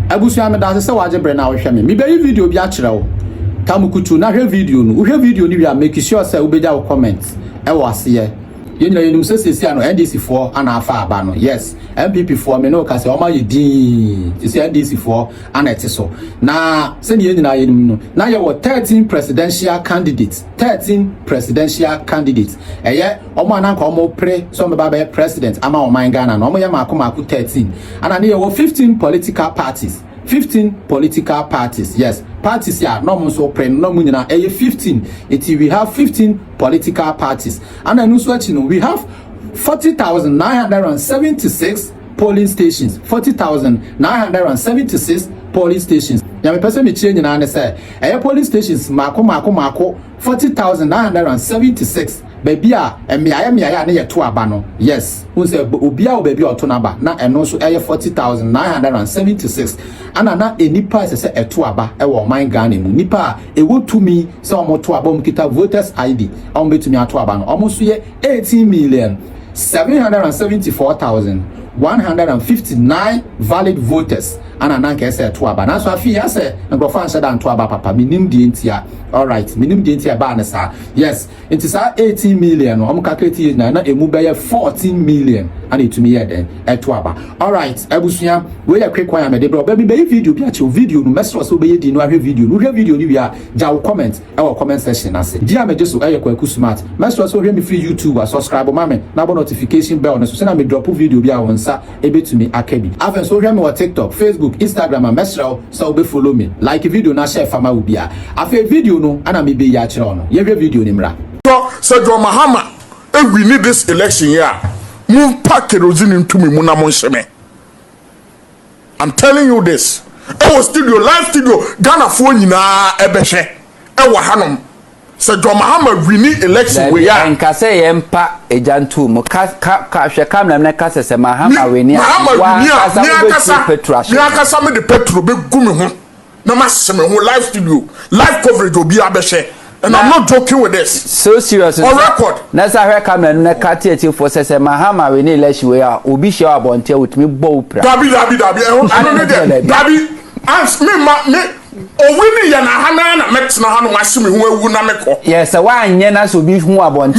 Abusia me da se waje bre na wo hwe me be video bi a kire wo tamukutu na hwe video no hwe video ni wi make sure say ubeja wo comment e wo ase yenum sesesi ano NDC for ana afa aba no yes MPP for me no ka se o ma yedin ti se NDC for ana etiso na se ne nyina yenum no na ye wo 13 presidential candidates eye o ma na nka o mo pre so me ba be president ama o man Ghana no o mo ye maako 13 ana ne ye wo 15 political parties yes parties ya no mo so pre no mo nyina 15 we have 15 political parties and anu so achi no we have 40,976 polling stations 40,976 polling stations ya me pese me chie nyina ne say polling stations maako 40,976 baby a emia na ye to aba no yes unse obi a baby oto na ba na eno so 40,976 ana na enipa se eto aba e wo man Ghana mu nipa e wotumi se omo to aba mkita voters ID omo betumi ato aba no omo so ye 18,774,159 valid voters ana na nke se to aba na so afi ya se ngrofo anse da to aba papa minim die ntia alright minim die ntia ba na sa yes it is 18 million omo calculate na emu be 14 million and it to me then to aba alright abusua we ya quick one me de bro be video bi a che video no mesro so be di no ahwe video no hwe video ni wi a ja wo comment e wo comment section na se dia me jeso KwakuSmart mesro so hwe me free YouTube subscribe ma me na bo notification bell no so na me drop video bi a wonsa e betumi akabi afen so hwe me wo TikTok Facebook Instagram and mesro so be follow me like video na share fama wo bia afen video no ana me be ya kire ono ye hwe video ni mra so John Mahama we need this election here move pack kerosene into me muna monsheme. I'm telling you this. Live studio Ghana for nyina ebehwe e wa hanom se John Mahama wini election we ya nka se yempa ejantu mo ka hwe kamna na ka se Mahama wini akasa me de petro be gumi ho na maseme ho live studio live coverage obi abehwe. And I'm not joking with this. So serious. On record. That's how I come and Kati for says Mahama we need less we are Obi share about with me bow. Dabi. Ask me Owini ya na hana na metina hanu masimi hu ewu na meko. Yes, why nyena so bi hu abon. Me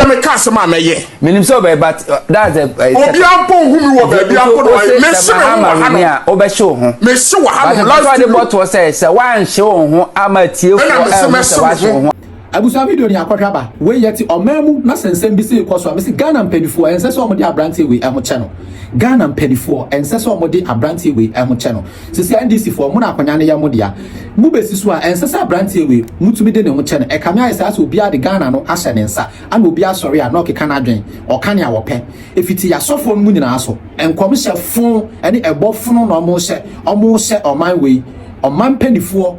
me cast ma meye. Minim so be but that's a Obi ampon hu mi wo ba bi ampon wo me se me hanu ya obehwe ho. Me se wo hanu last the bottle say wan hye ho amatie fu ho. Abusa video ni akwahwa ba we yeti omamu na sensem bi se koso amesi Ghana mpedifo ense so omode abrante we emo channel Ghana mpedifo ense so omode abrante we emo channel sisi NDC for mu na akwanya ne yamode a mu besiso a ense so abrante we mutumi de ne ho channel e kame ayesa so obi ade Ghana no ahye ne nsa ana obi asori a na okeka na adwen okane a wope efiti ya sofo mu nyina aso enkom hye fon ene ebofunu na omo hye oman we oman mpedifo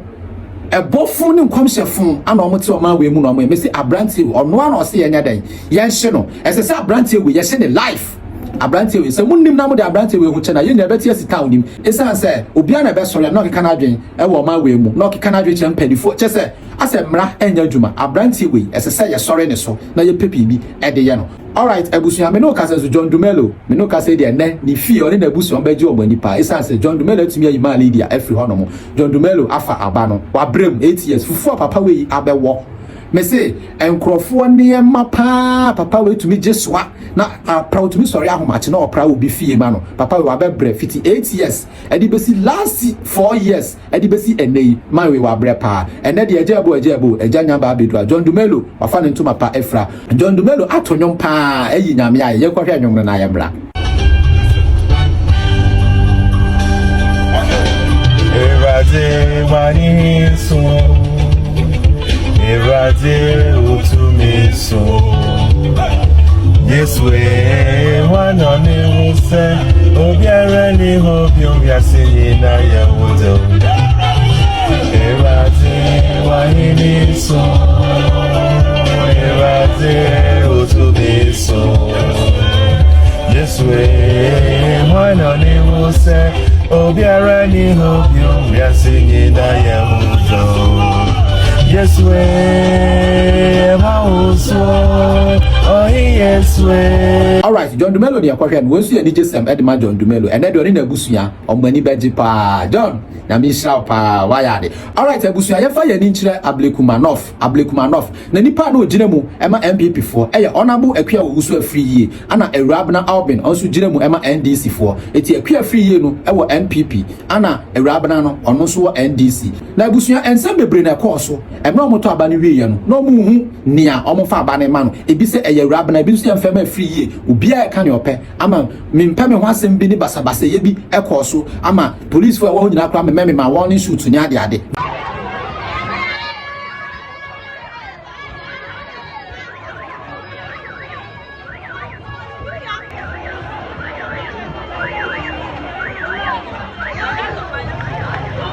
ebofun ni nkomhyefun ana omote o ma we mu no mo emesi abrante ono ana o se yenya dan yenhye no esese abrante we ye hye ne life abrante we se munnim na mo de abrante we hu chena ye na beti asita onim esan se obi ana be sori na okeka na adwen e wo ma we mu na okeka na adwen che mpadifo che se ase mra enya dwuma abrante we esese ye sori ne so na ye pepi bi e de ye no alright ebusuya me no ka se John Dumelo me no ka se de ne ni fi oni na ebusuya beji omani pa esan se John Dumelo tumi ayi ma leader every hono John Dumelo afa aba no wa brem 8 years fufu papa we abewo me say enkrofo ne ma papa we tumi jeswa na proud to me sorry ahomache na opra obi fie ma no papa we wa bebre 58 years edi besi last 4 years edi besi enei ma we wa bre pa ene de ejebo ejanya ba bedua John Dumelo wa fa ne ntuma pa efra John Dumelo atonyom pa eyi nyame aye ye kwahwe anwom na ayebra Evade mani so Evade utumiso This way one on the say Obiara ni hope you singing na ya wudo Evade wahini so Evade utumiso This way one on the say Obiara ni hope you singing na ya wudo yes way oh yes way. All right, John Dumelo ni akwahwe no wensu ani jesem edema John Dumelo ene de oni na abusua omani beji pa John na mi sha pa wayade. All right, abusua ye fa ye ni nkire Ablekumanov na nipa na ogina mu ema MPP fo eye onabo akua ogusu afri yie ana Awurabna Albin onso gina mu ema NDC fo eti akua afri yie no ewo NPP ana Awurabna no ono so wo NDC na abusua ensem bebre na koso emra omoto aba ne wie ye no na omuhu nia omofa aba ne ma no ebi se eye Awurabna ebi so yemfema afri yie obia e ka ne ope ama mempa me ho asem bi ni basabasa ye bi ekoso ama police fo e wo nyina kra me ma warning shoot nya ade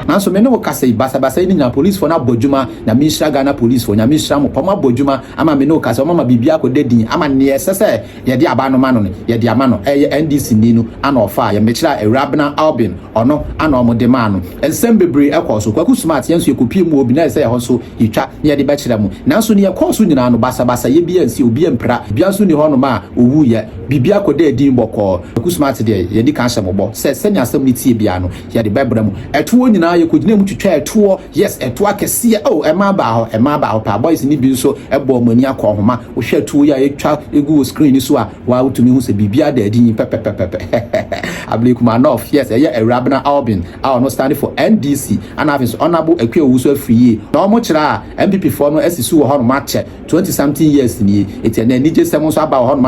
nanso me ne wo kasa basa ni na police for na bodjuma na minister Ghana police for nya minister mo pama bodjuma ama me ne wo kasa mama bibia ko dedin ama ne sese ye de aba no ma no ye de ama no NDC ni no ana ofa ye mechira Awurabna Albin ono ana omo de ma no ensem bebre ekoso KwakuSmart yenso ekopie mu obi na se ye hoso yitwa ne ye de bechira mu nanso ne ye koso nyina no basa ye bia nsi obi empra bia so ni ho no ma owu ye bibia ko dedin boko KwakuSmart de ye di kan hyembo se nya asem ni tie bia no ye de bebra mu etuo nyina ye kodina mu twetwa etuo yes etuo akese oh ema ba ho pa boys ni bi so ebo mani akohoma wo hwe etuo ya etwa egu screen so a wa utumi hu se bibia da adin pepepepe Ablekumanov yes eye Awurabna Albin no stand for NDC and have honorable akwa owuso afriye na omo kira MPP for no asisu wo ho no match 20 something years ni eti na nije sem so aba wo ho no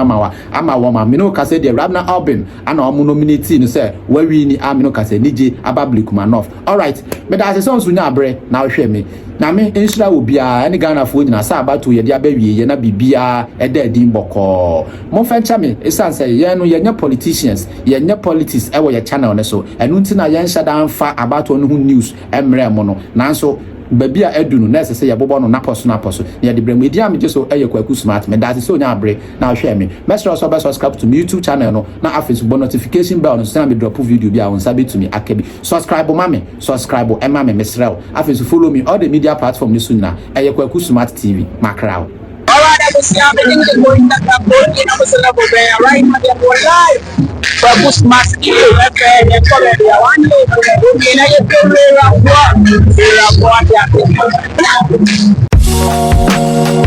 ama wo ma mino ka se de Awurabna Albin ana omo nominate no se wa wi ni amino ka se nije aba Ablekumanov. All right me da se so nya abre na hwe me na me insura obia ene Ghana fo nyina sa abato ye de abawie ye na bibia eda adin boko mo fencha me esanse ye no ye nya politicians ye nya politics e wo ye channel ne so enu ntina ye nsha dan fa abato no hu news emre mo no nanso babia edunu na sese ye bobo no naposo ye de brem edi amje so eye KwakuSmart me da se nya abre na hwe me mesro so be subscribe to my YouTube channel no na afis bo notification bell no so na me drop video bia won sabe to me akabi subscribe mame subscribe ema me mesrel afis follow me all the media platform ni so na eye KwakuSmart TV makrao. Alright, I was having the going that was a level there, right? My dear boy, live. KwakuSmart, and probably I want to